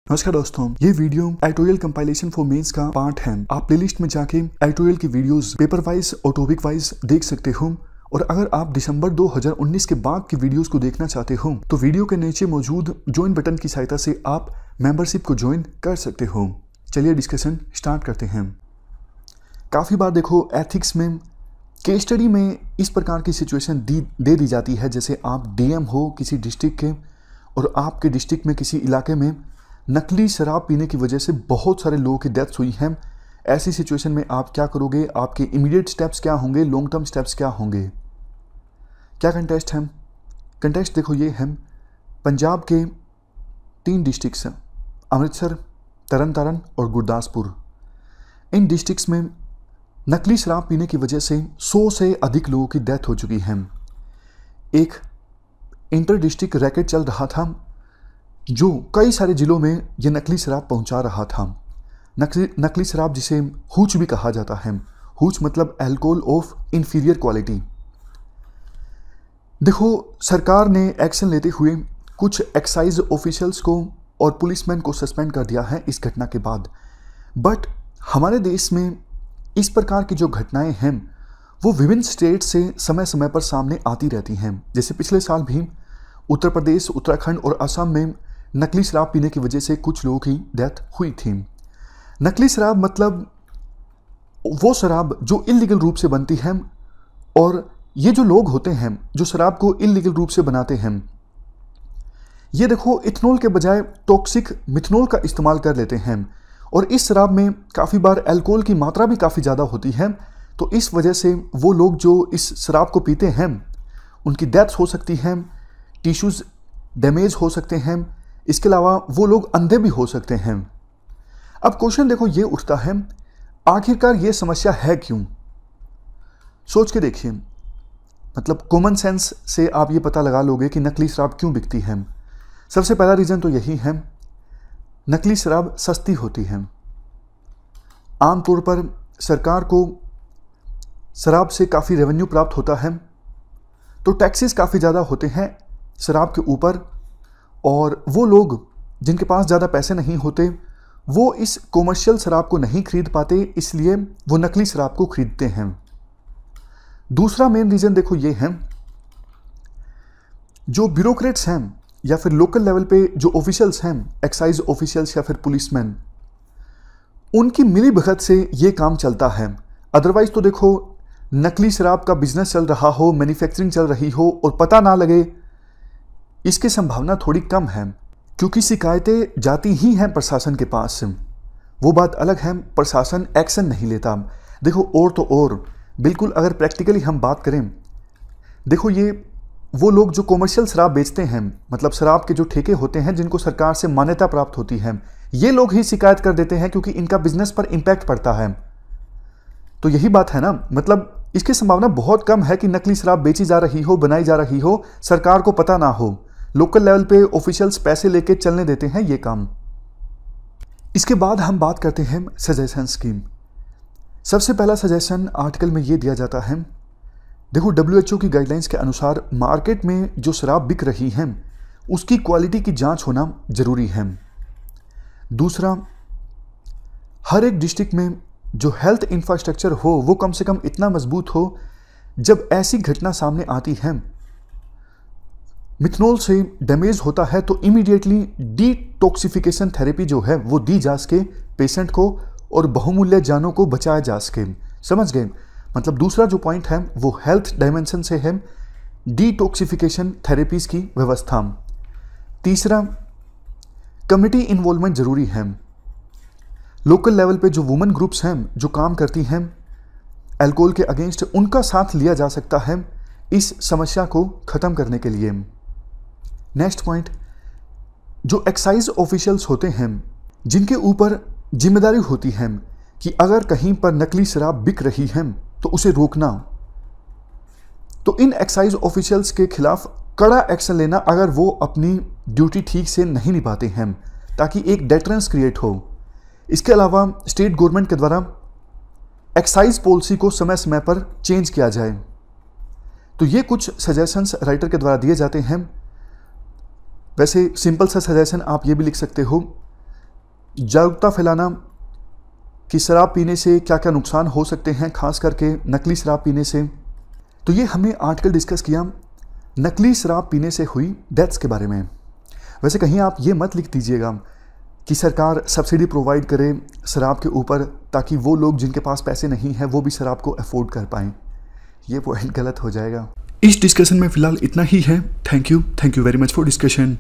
नमस्कार दोस्तों, ये video editorial compilation for mains का पार्ट है। आप प्लेलिस्ट में जाके एडिटोरियल की वीडियोस पेपर वाइज और टॉपिक वाइज देख सकते हो। और अगर आप दिसंबर 2019 के बाद की वीडियोस को देखना चाहते हो तो वीडियो के नीचे मौजूद ज्वाइन बटन की सहायता से आप मेंबरशिप को ज्वाइन कर सकते हो। चलिए डिस्कशन स्टार्ट करते हैं। काफ़ी बार देखो एथिक्स में केस स्टडी में इस प्रकार की सिचुएशन दे दी जाती है, जैसे आप डीएम हो किसी डिस्ट्रिक्ट के और आपके डिस्ट्रिक्ट में किसी इलाके में नकली शराब पीने की वजह से बहुत सारे लोगों की डेथ हुई है। ऐसी सिचुएशन में आप क्या करोगे, आपके इमीडिएट स्टेप्स क्या होंगे, लॉन्ग टर्म स्टेप्स क्या होंगे। क्या कंटेस्ट है? कंटेस्ट देखो ये है, पंजाब के 3 डिस्ट्रिक्ट्स हैं, अमृतसर, तरन तारण और गुरदासपुर। इन डिस्ट्रिक्ट्स में नकली शराब पीने की वजह से 100 से अधिक लोगों की डेथ हो चुकी है। एक इंटर डिस्ट्रिक्ट रैकेट चल रहा था जो कई सारे जिलों में ये नकली शराब पहुंचा रहा था। नकली शराब जिसे हूच भी कहा जाता है। हूच मतलब अल्कोहल ऑफ इंफीरियर क्वालिटी। देखो सरकार ने एक्शन लेते हुए कुछ एक्साइज ऑफिशियल्स को और पुलिसमैन को सस्पेंड कर दिया है इस घटना के बाद। बट हमारे देश में इस प्रकार की जो घटनाएं हैं वो विभिन्न स्टेट से समय समय पर सामने आती रहती हैं। जैसे पिछले साल भी उत्तर प्रदेश, उत्तराखंड और असम में नकली शराब पीने की वजह से कुछ लोगों की डेथ हुई थी। नकली शराब मतलब वो शराब जो इल्लीगल रूप से बनती है, और ये जो लोग होते हैं जो शराब को इल्लीगल रूप से बनाते हैं, ये देखो इथेनॉल के बजाय टॉक्सिक मिथनॉल का इस्तेमाल कर लेते हैं। और इस शराब में काफ़ी बार अल्कोहल की मात्रा भी काफ़ी ज़्यादा होती है। तो इस वजह से वो लोग जो इस शराब को पीते हैं उनकी डेथ हो सकती है, टिश्यूज़ डैमेज हो सकते हैं, इसके अलावा वो लोग अंधे भी हो सकते हैं। अब क्वेश्चन देखो ये उठता है, आखिरकार ये समस्या है क्यों? सोच के देखिए, मतलब कॉमन सेंस से आप ये पता लगा लोगे कि नकली शराब क्यों बिकती है। सबसे पहला रीज़न तो यही है, नकली शराब सस्ती होती है। आमतौर पर सरकार को शराब से काफ़ी रेवेन्यू प्राप्त होता है, तो टैक्सेस काफ़ी ज़्यादा होते हैं शराब के ऊपर। और वो लोग जिनके पास ज़्यादा पैसे नहीं होते वो इस कॉमर्शियल शराब को नहीं खरीद पाते, इसलिए वो नकली शराब को खरीदते हैं। दूसरा मेन रीज़न देखो ये है, जो ब्यूरोक्रेट्स हैं या फिर लोकल लेवल पे जो ऑफिशियल्स हैं, एक्साइज ऑफिशियल्स या फिर पुलिसमैन, उनकी मिली भगत से ये काम चलता है। अदरवाइज तो देखो नकली शराब का बिजनेस चल रहा हो, मैन्युफैक्चरिंग चल रही हो और पता ना लगे, इसकी संभावना थोड़ी कम है, क्योंकि शिकायतें जाती ही हैं प्रशासन के पास। वो बात अलग है, प्रशासन एक्शन नहीं लेता। देखो और तो और बिल्कुल अगर प्रैक्टिकली हम बात करें, देखो ये वो लोग जो कॉमर्शियल शराब बेचते हैं, मतलब शराब के जो ठेके होते हैं जिनको सरकार से मान्यता प्राप्त होती है, ये लोग ही शिकायत कर देते हैं क्योंकि इनका बिजनेस पर इम्पैक्ट पड़ता है। तो यही बात है ना, मतलब इसकी संभावना बहुत कम है कि नकली शराब बेची जा रही हो, बनाई जा रही हो, सरकार को पता ना हो। लोकल लेवल पे ऑफिशियल्स पैसे लेके चलने देते हैं ये काम। इसके बाद हम बात करते हैं सजेशन स्कीम। सबसे पहला सजेशन आर्टिकल में ये दिया जाता है, देखो WHO की गाइडलाइंस के अनुसार मार्केट में जो शराब बिक रही है उसकी क्वालिटी की जांच होना जरूरी है। दूसरा, हर एक डिस्ट्रिक्ट में जो हेल्थ इंफ्रास्ट्रक्चर हो वो कम से कम इतना मजबूत हो, जब ऐसी घटना सामने आती है, मिथनॉल से डैमेज होता है, तो इमीडिएटली डिटॉक्सिफिकेशन थेरेपी जो है वो दी जा सके पेशेंट को और बहुमूल्य जानों को बचाया जा सके। समझ गए? मतलब दूसरा जो पॉइंट है वो हेल्थ डायमेंशन से है, डिटॉक्सिफिकेशन थेरेपीज की व्यवस्था। तीसरा, कम्युनिटी इन्वॉल्वमेंट जरूरी है। लोकल लेवल पे जो वुमेन ग्रुप्स हैं जो काम करती हैं अल्कोहल के अगेंस्ट, उनका साथ लिया जा सकता है इस समस्या को खत्म करने के लिए। नेक्स्ट पॉइंट, जो एक्साइज ऑफिशियल्स होते हैं जिनके ऊपर जिम्मेदारी होती है कि अगर कहीं पर नकली शराब बिक रही है तो उसे रोकना, तो इन एक्साइज ऑफिशियल्स के खिलाफ कड़ा एक्शन लेना अगर वो अपनी ड्यूटी ठीक से नहीं निभाते हैं, ताकि एक डेटरेंस क्रिएट हो। इसके अलावा स्टेट गवर्नमेंट के द्वारा एक्साइज पॉलिसी को समय समय पर चेंज किया जाए। तो ये कुछ सजेशंस राइटर के द्वारा दिए जाते हैं। वैसे सिंपल सा सजेशन आप ये भी लिख सकते हो जागरूकता फैलाना कि शराब पीने से क्या क्या नुकसान हो सकते हैं, खास करके नकली शराब पीने से। तो ये हमने आर्टिकल डिस्कस किया नकली शराब पीने से हुई डेथ्स के बारे में। वैसे कहीं आप ये मत लिख दीजिएगा कि सरकार सब्सिडी प्रोवाइड करे शराब के ऊपर, ताकि वो लोग जिनके पास पैसे नहीं हैं वो भी शराब को अफोर्ड कर पाएँ। ये पॉइंट गलत हो जाएगा। इस डिस्कशन में फ़िलहाल इतना ही है। Thank you very much for discussion.